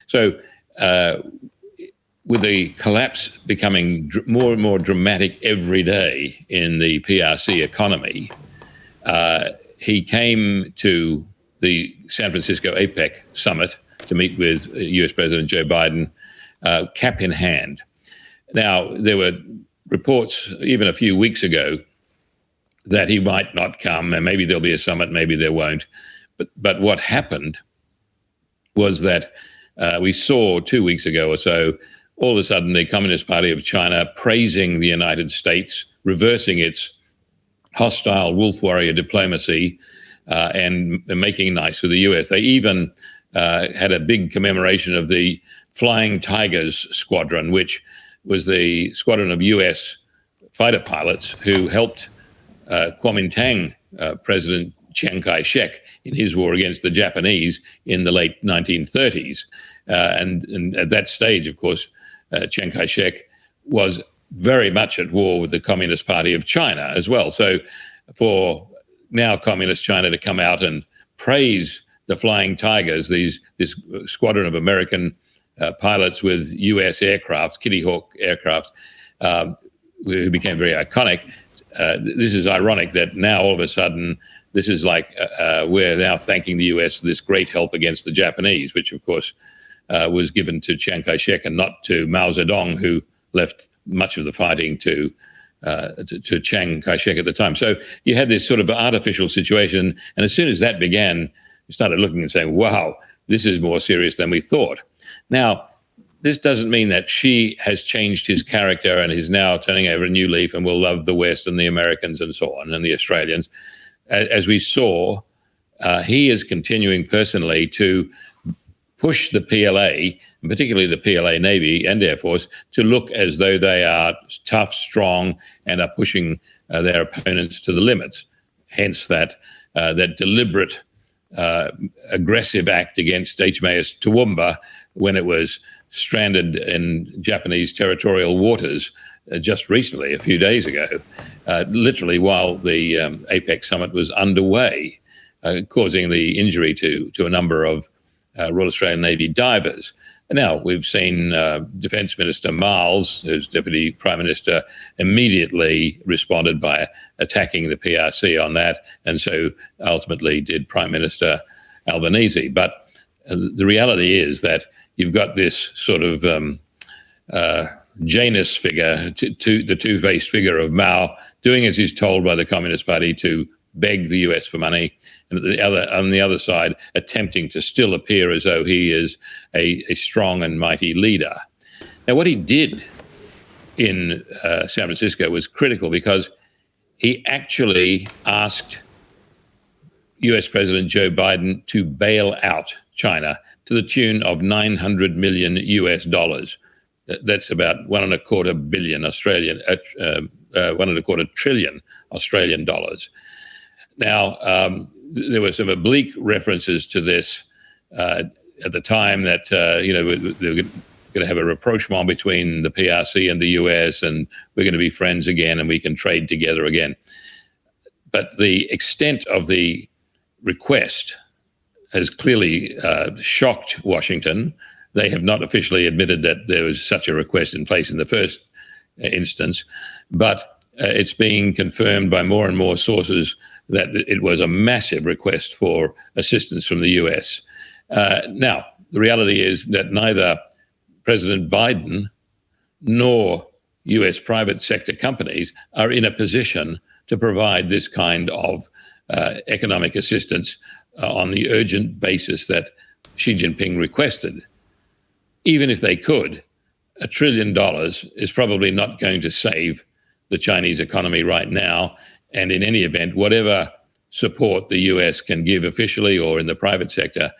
So with the collapse becoming more and more dramatic every day in the PRC economy, he came to the San Francisco APEC summit to meet with US President Joe Biden, cap in hand. Now, there were reports even a few weeks ago that he might not come, and maybe there'll be a summit, maybe there won't. But what happened was that we saw 2 weeks ago or so, all of a sudden the Communist Party of China praising the United States, reversing its hostile wolf warrior diplomacy, and making nice with the US. They even had a big commemoration of the Flying Tigers squadron, which was the squadron of US fighter pilots who helped Kuomintang President Chiang Kai-shek in his war against the Japanese in the late 1930s. And at that stage, of course, Chiang Kai-shek was very much at war with the Communist Party of China as well. So for now Communist China to come out and praise the Flying Tigers, this squadron of American pilots with US aircraft, Kitty Hawk aircraft, who became very iconic. This is ironic that now all of a sudden this is like we're now thanking the US for this great help against the Japanese, which of course was given to Chiang Kai-shek and not to Mao Zedong, who left much of the fighting to Chiang Kai-shek at the time. So you had this sort of artificial situation, and as soon as that began, you started looking and saying, wow, this is more serious than we thought. Now, this doesn't mean that Xi has changed his character and is now turning over a new leaf and will love the West and the Americans and so on, and the Australians. As we saw, he is continuing personally to push the PLA, and particularly the PLA Navy and Air Force, to look as though they are tough, strong, and are pushing their opponents to the limits. Hence that deliberate, aggressive act against HMAS Toowoomba when it was stranded in Japanese territorial waters just recently, a few days ago, literally while the APEC summit was underway, causing the injury to a number of Royal Australian Navy divers. Now, we've seen Defence Minister Miles, who's Deputy Prime Minister, immediately responded by attacking the PRC on that, and so ultimately did Prime Minister Albanese. But the reality is that you've got this sort of Janus figure, the two-faced figure of Mao, doing as he's told by the Communist Party to beg the US for money, and on the other side, attempting to still appear as though he is a strong and mighty leader. Now, what he did in San Francisco was critical, because he actually asked US President Joe Biden to bail out China to the tune of $900 million US. That's about $1.25 billion Australian, $1.25 trillion Australian dollars. Now, there were some oblique references to this at the time that, they were going to have a rapprochement between the PRC and the US, and we're going to be friends again and we can trade together again. But the extent of the request has clearly shocked Washington. They have not officially admitted that there was such a request in place in the first instance, but it's being confirmed by more and more sources that it was a massive request for assistance from the US. Now, the reality is that neither President Biden nor US private sector companies are in a position to provide this kind of economic assistance on the urgent basis that Xi Jinping requested. Even if they could, $1 trillion is probably not going to save the Chinese economy right now. And in any event, whatever support the US can give officially or in the private sector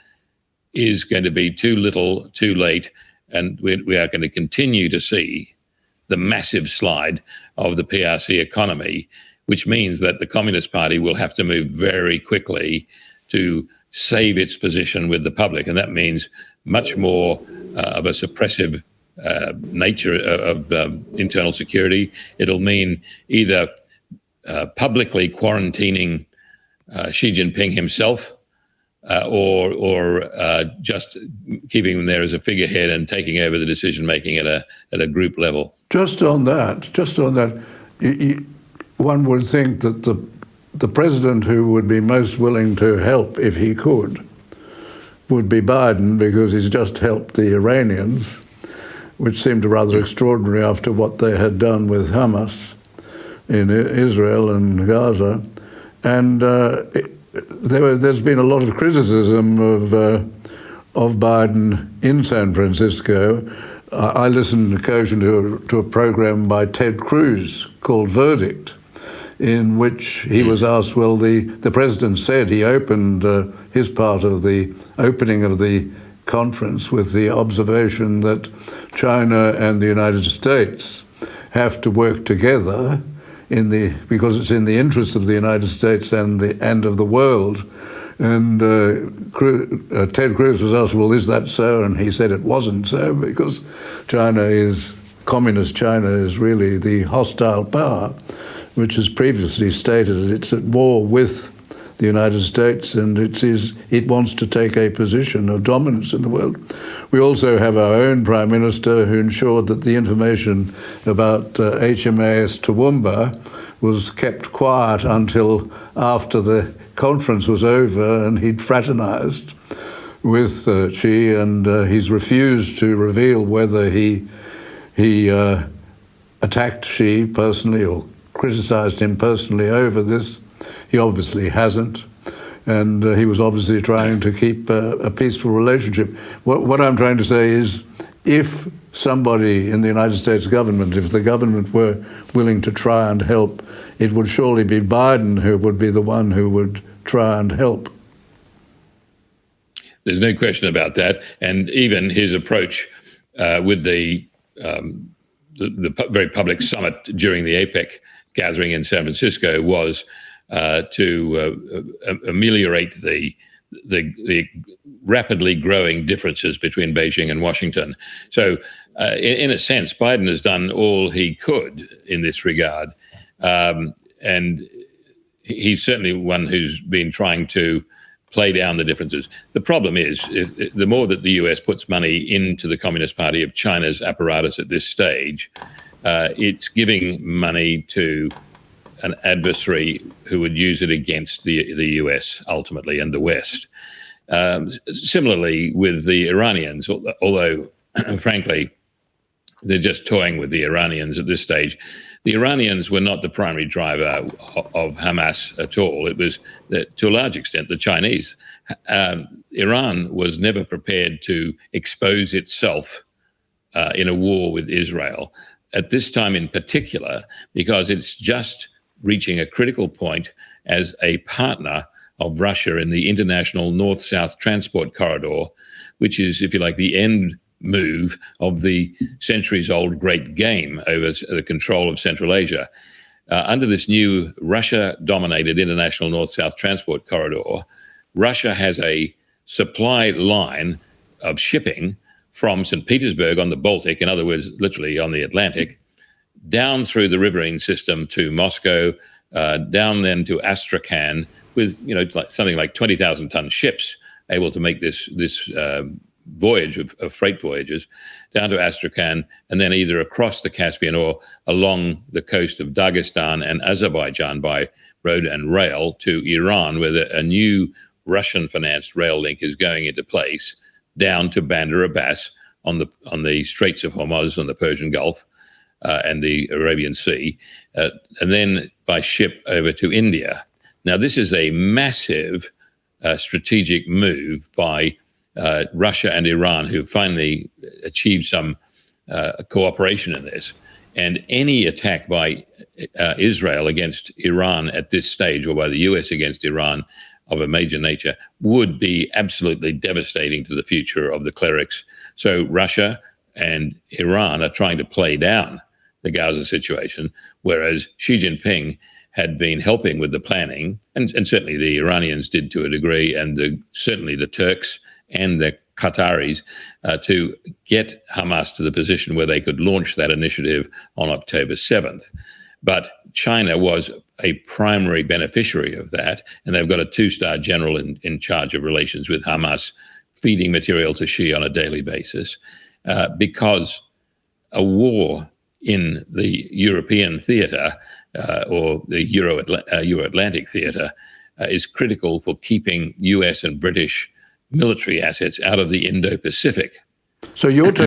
is going to be too little, too late. And we are going to continue to see the massive slide of the PRC economy, which means that the Communist Party will have to move very quickly to save its position with the public. And that means much more of a suppressive nature of internal security. It'll mean either publicly quarantining Xi Jinping himself, or just keeping them there as a figurehead and taking over the decision making at a group level? Just on that, one would think that the president who would be most willing to help if he could would be Biden, because he's just helped the Iranians, which seemed rather extraordinary after what they had done with Hamas in Israel and Gaza. And there's been a lot of criticism of Biden in San Francisco. I listened occasionally to a program by Ted Cruz called Verdict, in which he was asked, well, the president said he opened his part of the opening of the conference with the observation that China and the United States have to work together because it's in the interest of the United States and of the world. And Ted Cruz was asked, well, is that so? And he said it wasn't so, because communist China is really the hostile power, which has previously stated it's at war with the United States, and it wants to take a position of dominance in the world. We also have our own Prime Minister who ensured that the information about HMAS Toowoomba was kept quiet until after the conference was over, and he'd fraternized with Xi, and he's refused to reveal whether he attacked Xi personally or criticized him personally over this. He obviously hasn't, and he was obviously trying to keep a peaceful relationship. What I'm trying to say is, if somebody in the United States government, if the government were willing to try and help, it would surely be Biden who would be the one who would try and help. There's no question about that, and even his approach with the very public summit during the APEC gathering in San Francisco was to ameliorate the rapidly growing differences between Beijing and Washington. So, in a sense, Biden has done all he could in this regard, and he's certainly one who's been trying to play down the differences. The problem is, the more that the US puts money into the Communist Party of China's apparatus at this stage, it's giving money to an adversary who would use it against the US ultimately and the West. Similarly with the Iranians, although frankly, they're just toying with the Iranians at this stage. The Iranians were not the primary driver of Hamas at all. It was, to a large extent, the Chinese. Iran was never prepared to expose itself in a war with Israel at this time in particular, because it's just reaching a critical point as a partner of Russia in the international north-south transport corridor, which is, if you like, the end move of the centuries-old great game over the control of Central Asia. Under this new Russia-dominated international north-south transport corridor, Russia has a supply line of shipping from St. Petersburg on the Baltic, in other words, literally on the Atlantic, down through the riverine system to Moscow, down then to Astrakhan, with something like 20,000-ton ships able to make this voyage of freight voyages down to Astrakhan, and then either across the Caspian or along the coast of Dagestan and Azerbaijan by road and rail to Iran, where a new Russian-financed rail link is going into place, down to Bandar Abbas on the Straits of Hormuz on the Persian Gulf and the Arabian Sea, and then by ship over to India. Now, this is a massive strategic move by Russia and Iran, who finally achieved some cooperation in this. And any attack by Israel against Iran at this stage, or by the US against Iran of a major nature, would be absolutely devastating to the future of the clerics. So Russia and Iran are trying to play down the Gaza situation, whereas Xi Jinping had been helping with the planning, and certainly the Iranians did to a degree, and certainly the Turks and the Qataris, to get Hamas to the position where they could launch that initiative on October 7th. But China was a primary beneficiary of that, and they've got a two-star general in charge of relations with Hamas, feeding material to Xi on a daily basis, because a war in the European theatre or the Euro-Atlantic theatre is critical for keeping US and British military assets out of the Indo-Pacific. So you're